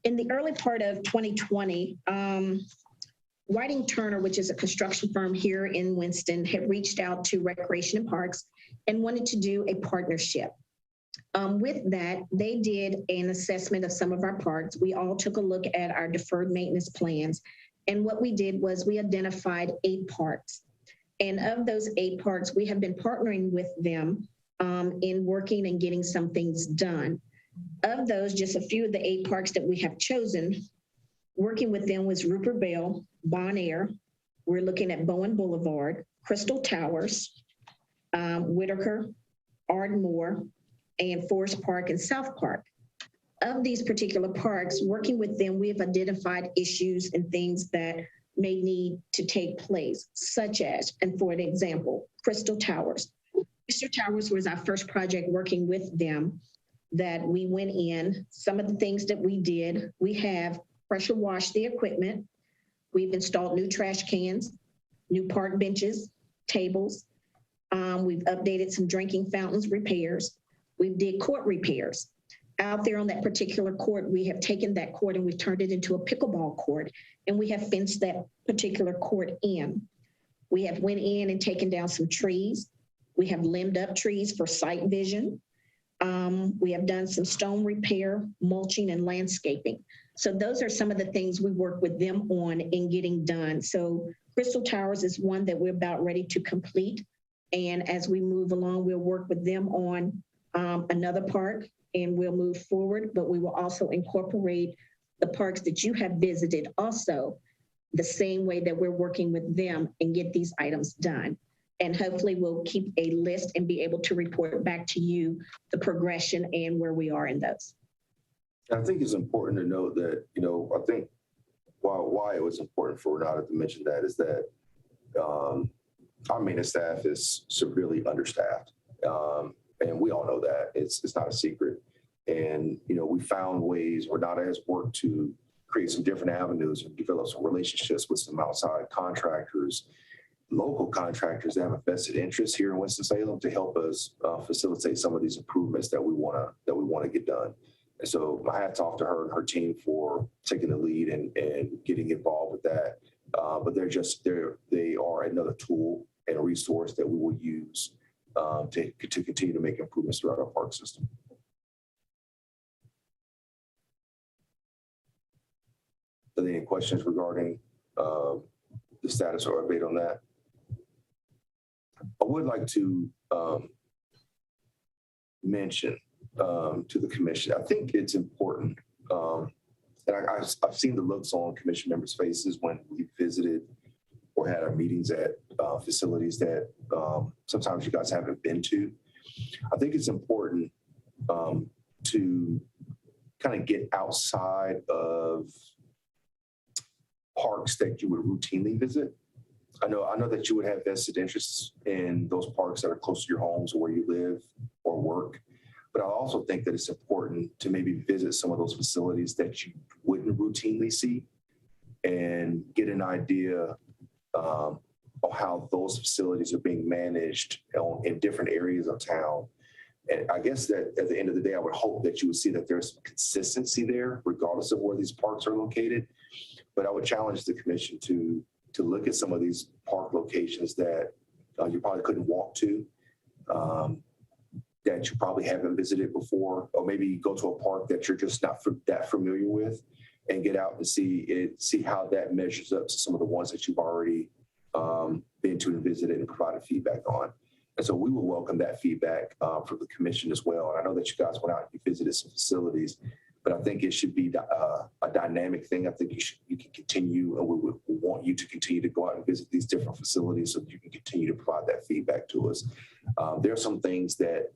In the early part of 2020, Whiting Turner, which is a construction firm here in Winston, had reached out to Recreation and Parks and wanted to do a partnership. With that, they did an assessment of some of our parks. We all took a look at our deferred maintenance plans. And what we did was we identified 8 parks. And of those 8 parks, we have been partnering with them in working and getting some things done. Of those, just a few of the 8 parks that we have chosen, working with them was Rupert Bell, Bon Air. We're looking at Bowen Boulevard, Crystal Towers, Whitaker, Ardmore, and Forest Park and South Park. Of these particular parks, working with them, we have identified issues and things that may need to take place, such as, and for an example, Crystal Towers. Crystal Towers was our first project working with them that we went in. Some of the things that we did, we have pressure washed the equipment. We've installed new trash cans, new park benches, tables. We've updated some drinking fountains repairs. We did court repairs. Out there on that particular court, we have taken that court and we've turned it into a pickleball court, and we have fenced that particular court in. We have went in and taken down some trees. We have limbed up trees for sight vision. We have done some stone repair, mulching, and landscaping. So those are some of the things we work with them on in getting done. So Crystal Towers is one that we're about ready to complete. And as we move along, we'll work with them on another park, and we'll move forward, but we will also incorporate the parks that you have visited also the same way that we're working with them and get these items done. And hopefully we'll keep a list and be able to report back to you the progression and where we are in those. I think it's important to note that, I think why it was important for Renata to mention that is that our maintenance staff is severely understaffed. And we all know that. It's not a secret. And, we found ways, Renata has worked to create some different avenues and develop some relationships with some outside contractors, local contractors that have a vested interest here in Winston-Salem to help us facilitate some of these improvements that we want to get done. And so my hat's off to her and her team for taking the lead and getting involved with that. But they are another tool and a resource that we will use to continue to make improvements throughout our park system. Are there any questions regarding the status or update on that? I would like to mention to the commission, I think it's important, and I've seen the looks on commission members' faces when we visited or had our meetings at facilities that sometimes you guys haven't been to. I think it's important to kind of get outside of parks that you would routinely visit. I know that you would have vested interests in those parks that are close to your homes or where you live or work. But I also think that it's important to maybe visit some of those facilities that you wouldn't routinely see and get an idea of how those facilities are being managed in different areas of town. And I guess that at the end of the day, I would hope that you would see that there's some consistency there, regardless of where these parks are located. But I would challenge the commission to look at some of these park locations that you probably couldn't walk to, that you probably haven't visited before, or maybe go to a park that you're just not that familiar with, and get out and see how that measures up to some of the ones that you've already been to and visited and provided feedback on. And so we will welcome that feedback from the commission as well. And I know that you guys went out and you visited some facilities, but I think it should be a dynamic thing. I think you can continue, and we would want you to continue to go out and visit these different facilities so that you can continue to provide that feedback to us. There are some things that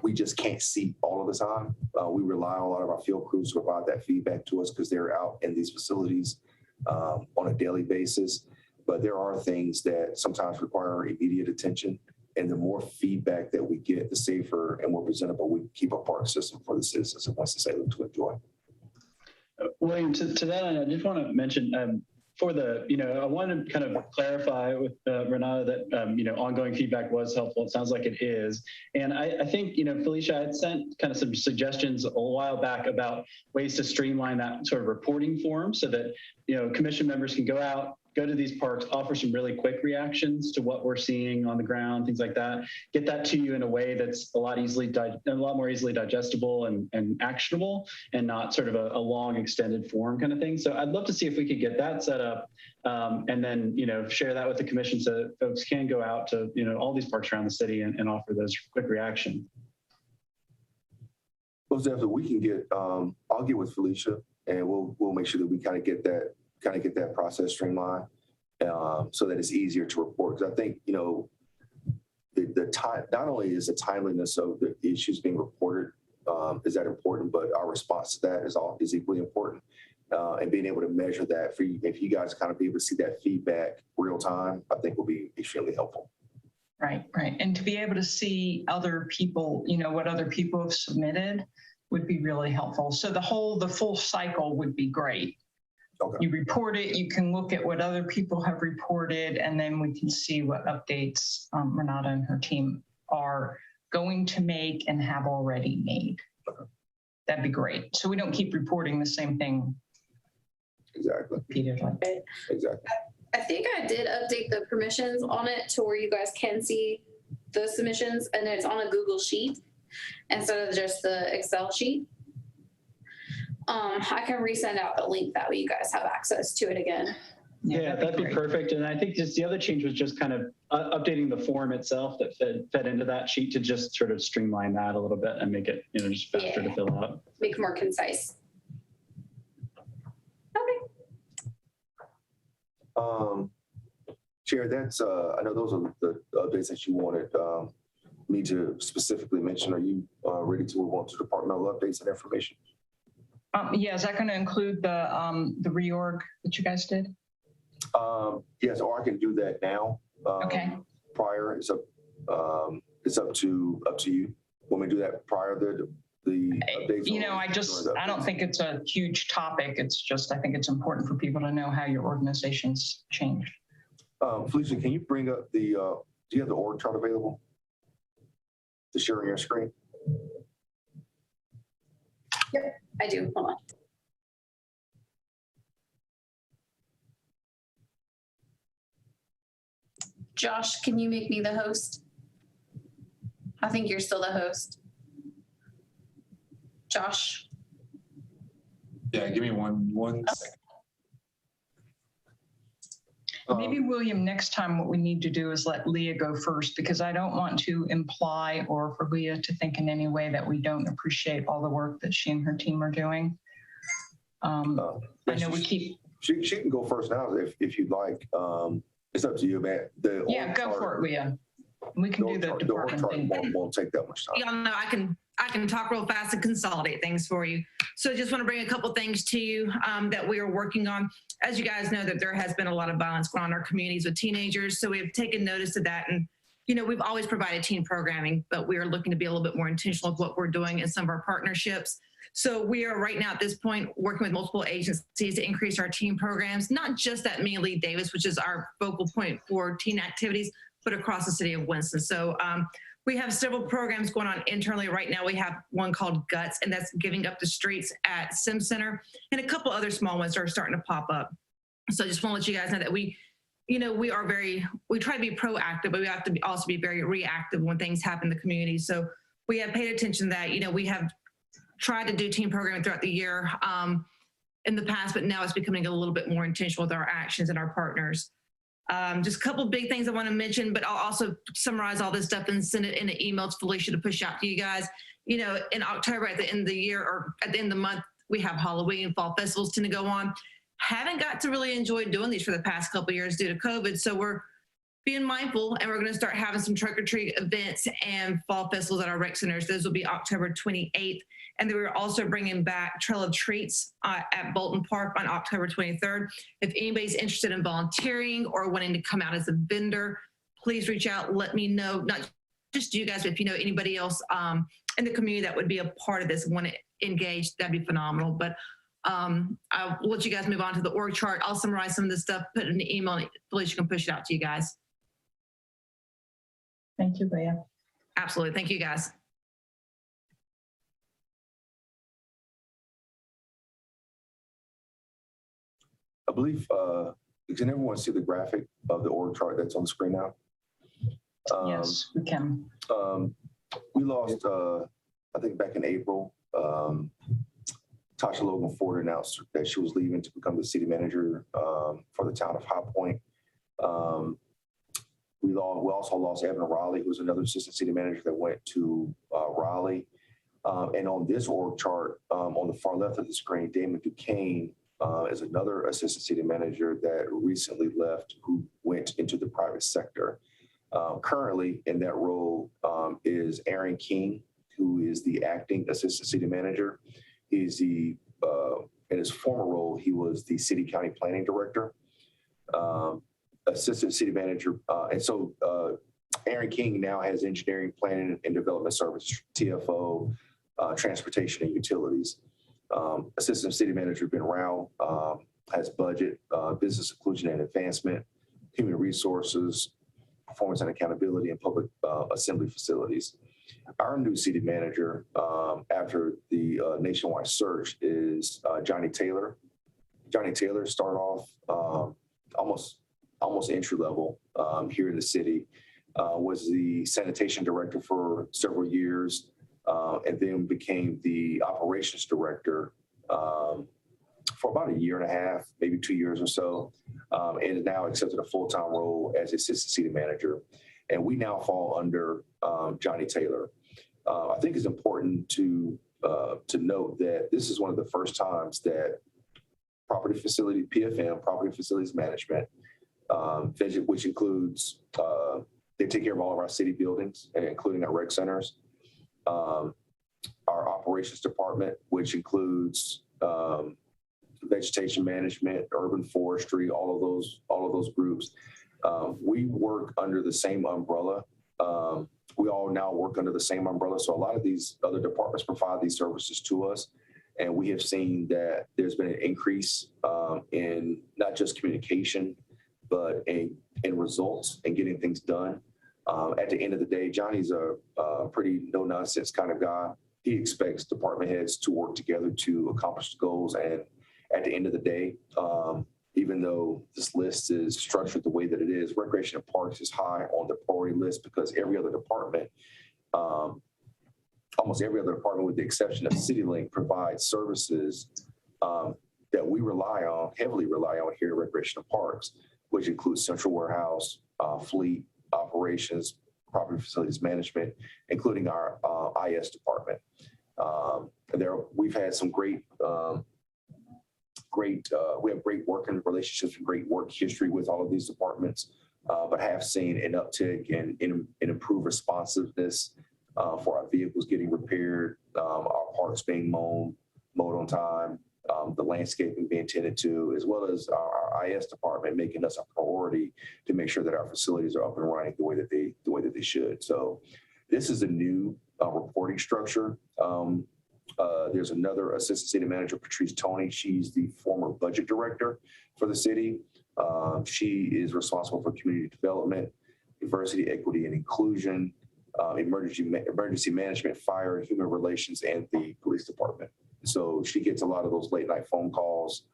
we just can't see all of the time. We rely on a lot of our field crews to provide that feedback to us because they're out in these facilities on a daily basis. But there are things that sometimes require immediate attention. And the more feedback that we get, the safer and more presentable we keep our park system for the citizens of Winston-Salem to enjoy. William, to that end, I just want to mention for the, I want to kind of clarify with Renata that, ongoing feedback was helpful. It sounds like it is. And I think, Felicia had sent kind of some suggestions a while back about ways to streamline that sort of reporting form so that, commission members can go out, go to these parks, offer some really quick reactions to what we're seeing on the ground, things like that. Get that to you in a way that's a lot more easily digestible and actionable, and not sort of a long extended form kind of thing. So I'd love to see if we could get that set up, and then share that with the commission so that folks can go out to all these parks around the city and offer those quick reactions. Most definitely, we can get. I'll get with Felicia, and we'll make sure that we kind of get that process streamlined, so that it's easier to report. Because I think the time, not only is the timeliness of the issues being reported is that important, but our response to that is equally important. And being able to measure that if you guys kind of be able to see that feedback real time, I think will be extremely helpful. Right. And to be able to see other people, what other people have submitted would be really helpful. So the full cycle would be great. Okay. You report it, you can look at what other people have reported, and then we can see what updates Renata and her team are going to make and have already made. Okay. That'd be great. So we don't keep reporting the same thing. Exactly. Repeatedly. Exactly. I think I did update the permissions on it to where you guys can see the submissions, and it's on a Google sheet instead of just the Excel sheet. I can resend out the link, that way you guys have access to it again. Yeah, that'd be perfect. And I think just the other change was just kind of updating the form itself that fed into that sheet to just sort of streamline that a little bit and make it just faster to fill out. Make it more concise. Okay. Chair, that's I know those are the updates that you wanted me to specifically mention. Are you ready to move on to departmental updates and information? Yeah, is that going to include the reorg that you guys did? Yes, or I can do that now. Okay. Prior, it's up to you. Want me to do that prior to the updates? I don't think it's a huge topic. It's just, I think it's important for people to know how your organization's changed. Felicia, can you bring up do you have the org chart available to share on your screen? Yep, I do. Hold on. Josh, can you make me the host? I think you're still the host. Josh. Yeah, give me one second. Maybe, William, next time what we need to do is let Leah go first, because I don't want to imply or for Leah to think in any way that we don't appreciate all the work that she and her team are doing. I know we keep... She can go first now if you'd like. It's up to you, man. Yeah, go for it, Leah. We can do the department thing. Won't take that much time. Y'all know I can talk real fast and consolidate things for you. So just want to bring a couple things to you that we are working on. As you guys know, that there has been a lot of violence going on in our communities with teenagers. So we've taken notice of that. And, we've always provided teen programming, but we are looking to be a little bit more intentional with what we're doing in some of our partnerships. So we are right now at this point working with multiple agencies to increase our teen programs, not just at Mia Lee Davis, which is our focal point for teen activities, but across the city of Winston. So we have several programs going on internally right now. We have one called Guts, and that's giving up the streets at Sim Center, and a couple other small ones are starting to pop up. So I just want to let you guys know that we try to be proactive, but we have to also be very reactive when things happen in the community. So we have paid attention to that. We have tried to do team programming throughout the year in the past, but now it's becoming a little bit more intentional with our actions and our partners. Just a couple of big things I want to mention, but I'll also summarize all this stuff and send it in an email to Felicia to push out to you guys. In October, at the end of the year or at the end of the month, we have Halloween and fall festivals tend to go on. Haven't got to really enjoy doing these for the past couple of years due to COVID. So we're being mindful, and we're going to start having some trick or treat events and fall festivals at our rec centers. Those will be October 28th. And then we're also bringing back Trail of Treats at Bolton Park on October 23rd. If anybody's interested in volunteering or wanting to come out as a vendor, please reach out. Let me know, not just you guys, but if you know anybody else in the community that would be a part of this and want to engage, that'd be phenomenal. But I'll let you guys move on to the org chart. I'll summarize some of this stuff, put it in the email, and Felicia can push it out to you guys. Thank you, Leah. Absolutely. Thank you, guys. I believe, can everyone see the graphic of the org chart that's on the screen now? Yes, we can. We lost, I think back in April, Tasha Logan Ford announced that she was leaving to become the city manager for the town of High Point. We also lost Evan Raleigh, who was another assistant city manager that went to Raleigh. And on this org chart, on the far left of the screen, Damon Duquesne is another assistant city manager that recently left, who went into the private sector. Currently in that role is Aaron King, who is the acting assistant city manager. He's the, in his former role, he was the city county planning director, assistant city manager. And so Aaron King now has engineering, planning and development services, TFO, transportation and utilities. Assistant city manager Ben Rao has budget, business inclusion and advancement, human resources, performance and accountability, and public assembly facilities. Our new city manager, after the nationwide search, is Johnny Taylor. Johnny Taylor started off almost entry level here in the city, was the sanitation director for several years, and then became the operations director for about a year and a half, maybe 2 years or so, and now accepted a full-time role as assistant city manager. And we now fall under Johnny Taylor. I think it's important to note that this is one of the first times that property facility, PFM, property facilities management, which includes, they take care of all of our city buildings, including our rec centers, our operations department, which includes vegetation management, urban forestry, all of those groups. We work under the same umbrella. We all now work under the same umbrella. So a lot of these other departments provide these services to us. And we have seen that there's been an increase in not just communication, but in results and getting things done. At the end of the day, Johnny's a pretty no-nonsense kind of guy. He expects department heads to work together to accomplish the goals. And at the end of the day, even though this list is structured the way that it is, Recreation and Parks is high on the priority list because every other department, almost every other department with the exception of CityLink, provides services that we heavily rely on here at Recreation and Parks, which includes central warehouse, fleet, operations, property facilities management, including our IS department. We've had some great, we have great working relationships and great work history with all of these departments, but have seen an uptick in improved responsiveness for our vehicles getting repaired, our parks being mowed on time, the landscaping being tended to, as well as our IS department making us a priority to make sure that our facilities are up and running the way that they should. So this is a new reporting structure. There's another assistant city manager, Patrice Tony. She's the former budget director for the city. She is responsible for community development, diversity, equity, and inclusion, emergency management, fire, human relations, and the police department. So she gets a lot of those late night phone calls.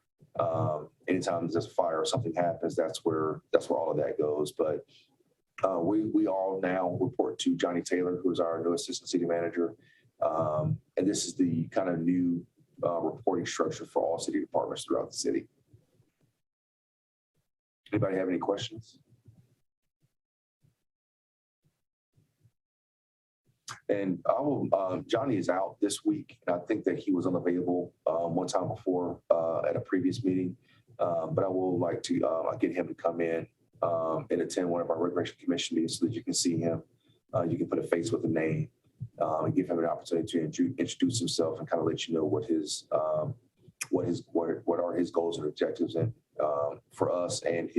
Anytime there's a fire or something happens, that's where all of that goes. But we all now report to Johnny Taylor, who is our new assistant city manager. And this is the kind of new reporting structure for all city departments throughout the city. Anybody have any questions? And Johnny is out this week, and I think that he was unavailable one time before at a previous meeting. But I will like to get him to come in and attend one of our Recreation Commission meetings so that you can see him. You can put a face with a name and give him an opportunity to introduce himself and kind of let you know what are his goals and objectives and for us and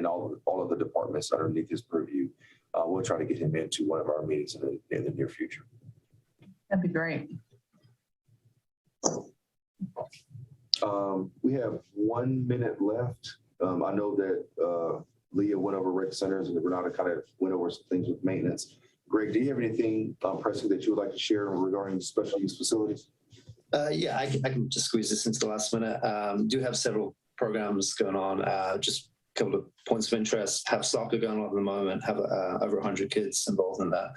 all of the departments underneath his purview. We'll try to get him into one of our meetings in the near future. That'd be great. We have 1 minute left. I know that Leah went over rec centers and Renata kind of went over some things with maintenance. Greg, do you have anything pressing that you would like to share regarding special use facilities? Yeah, I can just squeeze this into the last minute. Do have several programs going on. Just a couple of points of interest. Have soccer going on at the moment. Have over 100 kids involved in that.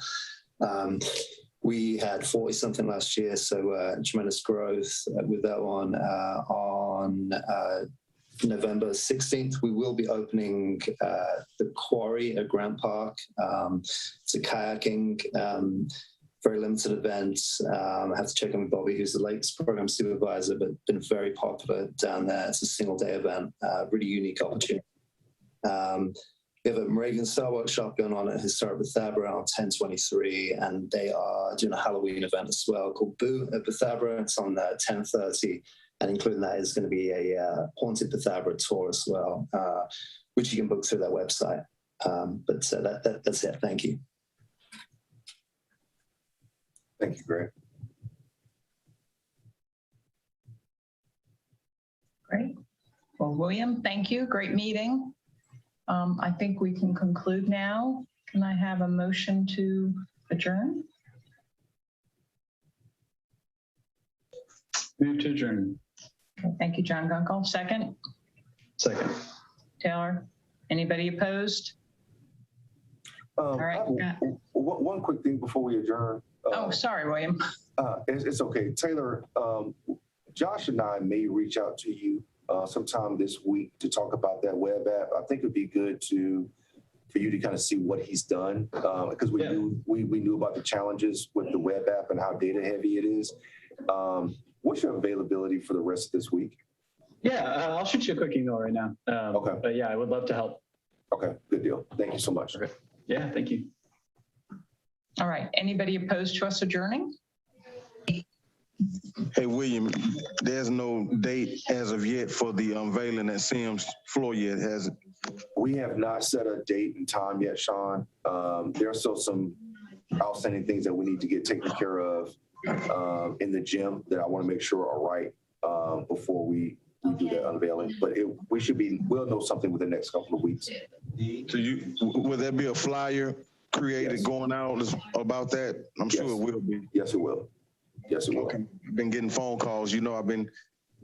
We had 40 something last year, so tremendous growth with that one. On November 16th, we will be opening the Quarry at Grant Park. It's a kayaking very limited event. I have to check in with Bobby, who's the Lakes program supervisor, but been very popular down there. It's a single day event, really unique opportunity. We have a Moravian Star workshop going on at Historic Bethabara on 10/23, and they are doing a Halloween event as well called Boo at Bethabara. It's on 10:30, and including that is going to be a Haunted Bethabara tour as well, which you can book through their website. That's it. Thank you. Thank you, Greg. Great. Well, William, thank you. Great meeting. I think we can conclude now. Can I have a motion to adjourn? Move to adjourn. Okay, thank you, John Gunkel. Second? Second. Taylor? Anybody opposed? All right. One quick thing before we adjourn. Oh, sorry, William. It's okay. Taylor, Josh and I may reach out to you sometime this week to talk about that web app. I think it'd be good for you to kind of see what he's done, because we knew about the challenges with the web app and how data heavy it is. What's your availability for the rest of this week? Yeah, I'll shoot you a quick email right now. Okay. But yeah, I would love to help. Okay, good deal. Thank you so much. Okay. Yeah, thank you. All right. Anybody opposed to us adjourning? Hey, William, there's no date as of yet for the unveiling at Sims floor yet, has it? We have not set a date and time yet, Sean. There are still some outstanding things that we need to get taken care of in the gym that I want to make sure are right before we do that unveiling. But we'll know something within the next couple of weeks. So will there be a flyer created going out about that? I'm sure it will be. Yes, it will. Yes, it will. Okay. I've been getting phone calls. I've been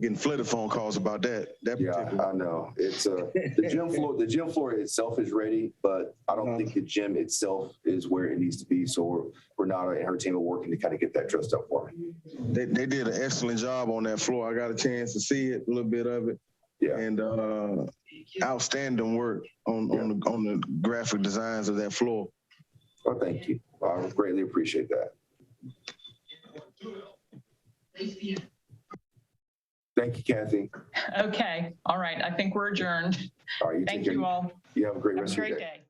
getting flooded phone calls about that. I know. It's the gym floor itself is ready, but I don't think the gym itself is where it needs to be. So Renata and her team are working to kind of get that dressed up for me. They did an excellent job on that floor. I got a chance to see it, a little bit of it. Yeah. And outstanding work on the graphic designs of that floor. Well, thank you. I greatly appreciate that. Thank you, Kathy. Okay. All right. I think we're adjourned. All right. Thank you all. You have a great Have rest a of your great day. day.